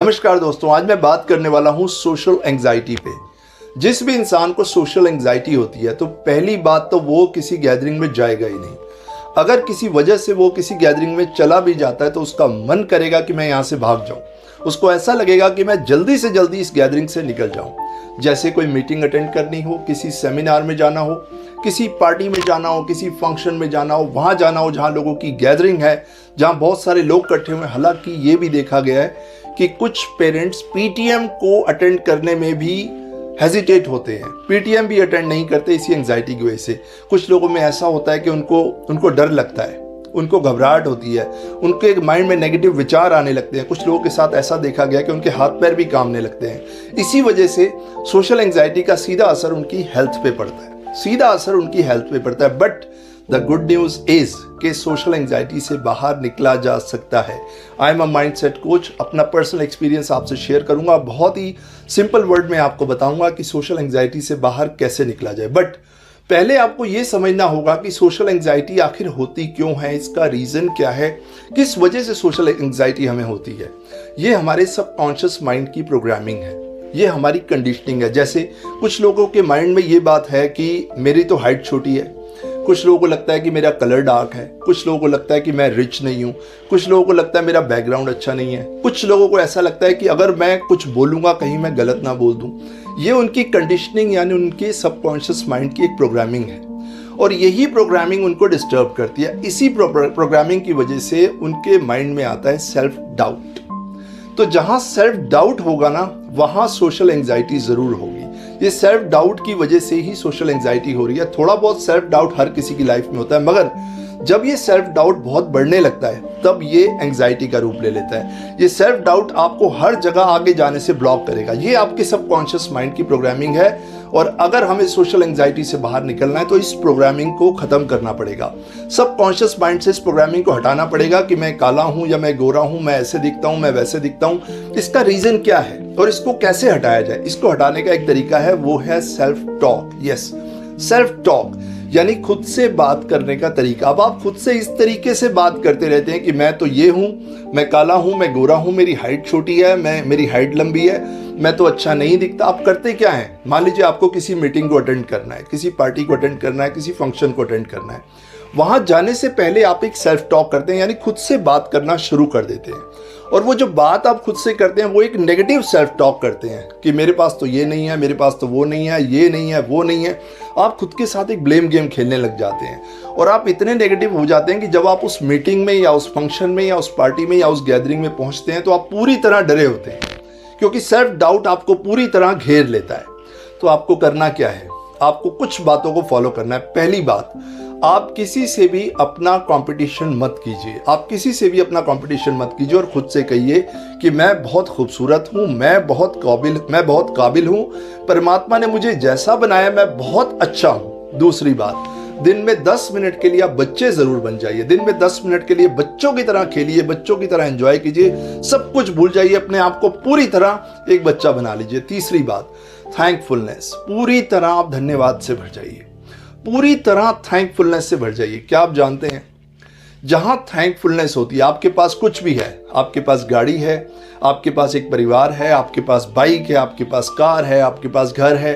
नमस्कार दोस्तों, आज मैं बात करने वाला हूँ सोशल एंग्जाइटी पे। जिस भी इंसान को सोशल एंग्जाइटी होती है तो पहली बात तो वो किसी गैदरिंग में जाएगा ही नहीं। अगर किसी वजह से वो किसी गैदरिंग में चला भी जाता है तो उसका मन करेगा कि मैं यहाँ से भाग जाऊँ। उसको ऐसा लगेगा कि मैं जल्दी से जल्दी इस गैदरिंग से निकल जाऊँ। जैसे कोई मीटिंग अटेंड करनी हो, किसी सेमिनार में जाना हो, किसी पार्टी में जाना हो, किसी फंक्शन में जाना हो, वहाँ जाना हो जहाँ लोगों की गैदरिंग है, जहाँ बहुत सारे लोग इकट्ठे हुए हैं। हालांकि ये भी देखा गया है कि कुछ पेरेंट्स पीटीएम को अटेंड करने में भी हेजिटेट होते हैं, पीटीएम भी अटेंड नहीं करते इसी एंग्जाइटी की वजह से। कुछ लोगों में ऐसा होता है कि उनको डर लगता है, उनको घबराहट होती है, उनके माइंड में नेगेटिव विचार आने लगते हैं। कुछ लोगों के साथ ऐसा देखा गया कि उनके हाथ पैर भी कांपने लगते हैं। इसी वजह से सोशल एंग्जाइटी का सीधा असर उनकी हेल्थ पे पड़ता है, but the good news is कि सोशल एंग्जाइटी से बाहर निकला जा सकता है। I am a mindset coach, अपना पर्सनल एक्सपीरियंस आपसे शेयर करूंगा। बहुत ही सिंपल वर्ड में आपको बताऊंगा कि सोशल एंग्जाइटी से बाहर कैसे निकला जाए। बट पहले आपको ये समझना होगा कि सोशल एंग्जाइटी आखिर होती क्यों है, इसका रीज़न क्या है, किस वजह से सोशल एंग्जाइटी हमें होती है। ये हमारे सबकॉन्शियस माइंड की प्रोग्रामिंग है, ये हमारी कंडीशनिंग है। जैसे कुछ लोगों के माइंड में ये बात है कि मेरी तो हाइट छोटी है, कुछ लोगों को लगता है कि मेरा कलर डार्क है, कुछ लोगों को लगता है कि मैं रिच नहीं हूँ, कुछ लोगों को लगता है मेरा बैकग्राउंड अच्छा नहीं है, कुछ लोगों को ऐसा लगता है कि अगर मैं कुछ बोलूँगा कहीं मैं गलत ना बोल दूँ। ये उनकी कंडीशनिंग यानी उनके सबकॉन्शियस माइंड की एक प्रोग्रामिंग है और यही प्रोग्रामिंग उनको डिस्टर्ब करती है। इसी प्रोग्रामिंग की वजह से उनके माइंड में आता है सेल्फ डाउट। तो जहाँ सेल्फ डाउट होगा ना, वहाँ सोशल एंग्जाइटी ज़रूर होगी। ये सेल्फ डाउट की वजह से ही सोशल एंग्जाइटी हो रही है। थोड़ा बहुत सेल्फ डाउट हर किसी की लाइफ में होता है, मगर जब ये सेल्फ डाउट बहुत बढ़ने लगता है तब ये एंग्जाइटी का रूप ले लेता है। ये सेल्फ डाउट आपको हर जगह आगे जाने से ब्लॉक करेगा। ये आपके सबकॉन्शियस माइंड की प्रोग्रामिंग है और अगर हमें सोशल एंग्जाइटी से बाहर निकलना है तो इस प्रोग्रामिंग को खत्म करना पड़ेगा। सबकॉन्शियस माइंड से इस प्रोग्रामिंग को हटाना पड़ेगा कि मैं काला हूं या मैं गोरा हूं, मैं ऐसे दिखता हूं, मैं वैसे दिखता हूं। इसका रीजन क्या है और इसको कैसे हटाया जाए? इसको हटाने का एक तरीका है, वो है self talk. Yes, self talk यानी खुद से बात करने का तरीका। अब आप खुद से इस तरीके से बात करते रहते हैं कि मैं तो ये हूँ, मैं काला हूँ, मैं गोरा हूँ, मेरी हाइट छोटी है, मेरी हाइट लंबी है, मैं तो अच्छा नहीं दिखता। आप करते क्या हैं? मान लीजिए आपको किसी मीटिंग को अटेंड करना है, किसी पार्टी को अटेंड करना है, किसी फंक्शन को अटेंड करना है। वहाँ जाने से पहले आप एक सेल्फ टॉक करते हैं, यानी खुद से बात करना शुरू कर देते हैं। और वो जो बात आप खुद से करते हैं वो एक नेगेटिव सेल्फ टॉक करते हैं कि मेरे पास तो ये नहीं है, मेरे पास तो वो नहीं है, ये नहीं है, वो नहीं है। आप खुद के साथ एक ब्लेम गेम खेलने लग जाते हैं और आप इतने नेगेटिव हो जाते हैं कि जब आप उस मीटिंग में या उस फंक्शन में या उस पार्टी में या उस गैदरिंग में पहुंचते हैं तो आप पूरी तरह डरे होते हैं, क्योंकि सेल्फ डाउट आपको पूरी तरह घेर लेता है। तो आपको करना क्या है? आपको कुछ बातों को फॉलो करना है। पहली बात, आप किसी से भी अपना कंपटीशन मत कीजिए। आप किसी से भी अपना कंपटीशन मत कीजिए और खुद से कहिए कि मैं बहुत खूबसूरत हूँ, मैं बहुत काबिल हूँ, परमात्मा ने मुझे जैसा बनाया मैं बहुत अच्छा हूँ। दूसरी बात, दिन में 10 मिनट के लिए आप बच्चे जरूर बन जाइए। दिन में 10 मिनट के लिए बच्चों की तरह खेलिए, बच्चों की तरह एंजॉय कीजिए, सब कुछ भूल जाइए, अपने आप को पूरी तरह एक बच्चा बना लीजिए। तीसरी बात, थैंकफुलनेस, पूरी तरह आप धन्यवाद से भर जाइए, पूरी तरह थैंकफुलनेस से भर जाइए। क्या आप जानते हैं, जहां थैंकफुलनेस होती है, आपके पास कुछ भी है, आपके पास गाड़ी है, आपके पास एक परिवार है, आपके पास बाइक है, आपके पास कार है, आपके पास घर है,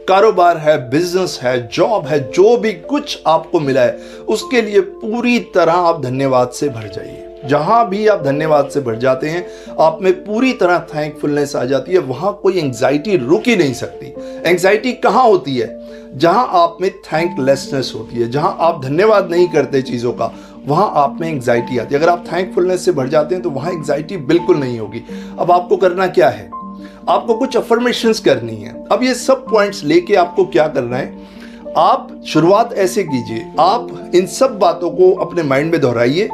कारोबार है, बिजनेस है, जॉब है, जो भी कुछ आपको मिला है उसके लिए पूरी तरह आप धन्यवाद से भर जाइए। जहां भी आप धन्यवाद से भर जाते हैं, आप में पूरी तरह थैंकफुलनेस आ जाती है, वहां कोई एंग्जाइटी रुक ही नहीं सकती। एंग्जाइटी कहां होती है? जहां आप में थैंकलेसनेस होती है, जहां आप धन्यवाद नहीं करते चीज़ों का, वहां आप में एंग्जाइटी आती है। अगर आप थैंकफुलनेस से भर जाते हैं तो वहां एंग्जाइटी बिल्कुल नहीं होगी। अब आपको करना क्या है? आपको कुछ अफर्मेशंस करनी है। अब ये सब पॉइंट्स लेके आपको क्या करना है, आप शुरुआत ऐसे कीजिए, आप इन सब बातों को अपने माइंड में दोहराइए,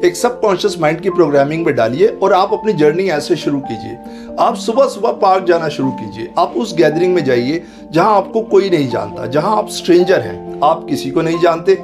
एक सबकॉन्शियस माइंड की प्रोग्रामिंग में डालिए और आप अपनी जर्नी ऐसे शुरू कीजिए। आप सुबह सुबह पार्क जाना शुरू कीजिए। आप उस गैदरिंग में जाइए जहां आपको कोई नहीं जानता, जहां आप स्ट्रेंजर हैं, आप किसी को नहीं जानते,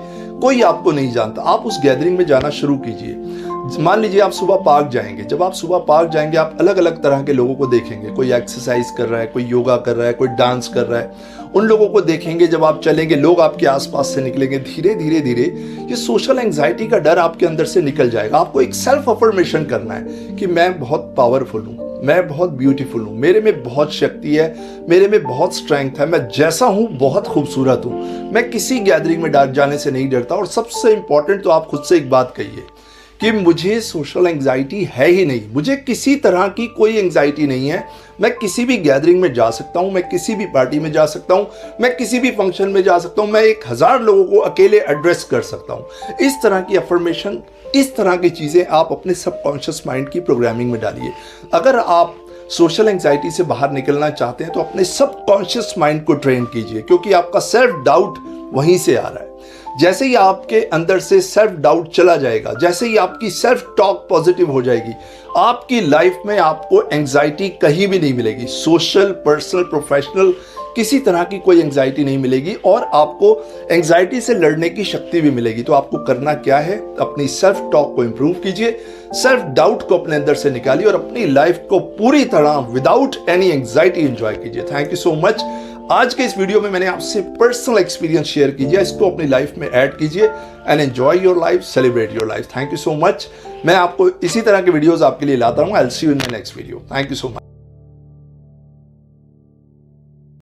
कोई आपको नहीं जानता। आप उस गैदरिंग में जाना शुरू कीजिए। मान लीजिए आप सुबह पार्क जाएंगे, जब आप सुबह पार्क जाएंगे आप अलग अलग तरह के लोगों को देखेंगे। कोई एक्सरसाइज कर रहा है, कोई योगा कर रहा है, कोई डांस कर रहा है। उन लोगों को देखेंगे, जब आप चलेंगे लोग आपके आसपास से निकलेंगे। धीरे धीरे धीरे ये सोशल एंग्जाइटी का डर आपके अंदर से निकल जाएगा। आपको एक सेल्फ अफर्मेशन करना है कि मैं बहुत पावरफुल हूँ, मैं बहुत ब्यूटीफुल हूँ, मेरे में बहुत शक्ति है, मेरे में बहुत स्ट्रेंथ है, मैं जैसा हूँ बहुत खूबसूरत हूँ, मैं किसी गैदरिंग में जाने से नहीं डरता। और सबसे इंपॉर्टेंट तो आप खुद से एक बात कहिए कि मुझे सोशल एंग्जाइटी है ही नहीं, मुझे किसी तरह की कोई एंग्जाइटी नहीं है। मैं किसी भी गैदरिंग में जा सकता हूँ, मैं किसी भी पार्टी में जा सकता हूँ, मैं किसी भी फंक्शन में जा सकता हूँ, मैं 1000 लोगों को अकेले एड्रेस कर सकता हूँ। इस तरह की अफर्मेशन, इस तरह की चीज़ें आप अपने सबकॉन्शियस माइंड की प्रोग्रामिंग में डालिए। अगर आप सोशल एंग्जाइटी से बाहर निकलना चाहते हैं तो अपने सबकॉन्शियस माइंड को ट्रेन कीजिए, क्योंकि आपका सेल्फ डाउट वहीं से आ रहा है। जैसे ही आपके अंदर से सेल्फ डाउट चला जाएगा, जैसे ही आपकी सेल्फ टॉक पॉजिटिव हो जाएगी, आपकी लाइफ में आपको एंग्जाइटी कहीं भी नहीं मिलेगी। सोशल, पर्सनल, प्रोफेशनल, किसी तरह की कोई एंग्जाइटी नहीं मिलेगी और आपको एंग्जाइटी से लड़ने की शक्ति भी मिलेगी। तो आपको करना क्या है, अपनी सेल्फ टॉक को इंप्रूव कीजिए, सेल्फ डाउट को अपने अंदर से निकालिए और अपनी लाइफ को पूरी तरह विदाउट एनी एंग्जाइटी एंजॉय कीजिए। Thank you so much. आज के इस वीडियो में मैंने आपसे पर्सनल एक्सपीरियंस शेयर कीजिए, इसको अपनी लाइफ में ऐड कीजिए and enjoy your life, celebrate your life. Thank you so much. मैं आपको इसी तरह के वीडियोस आपके लिए लाता हूँ। I will see you in my next video. Thank you so much.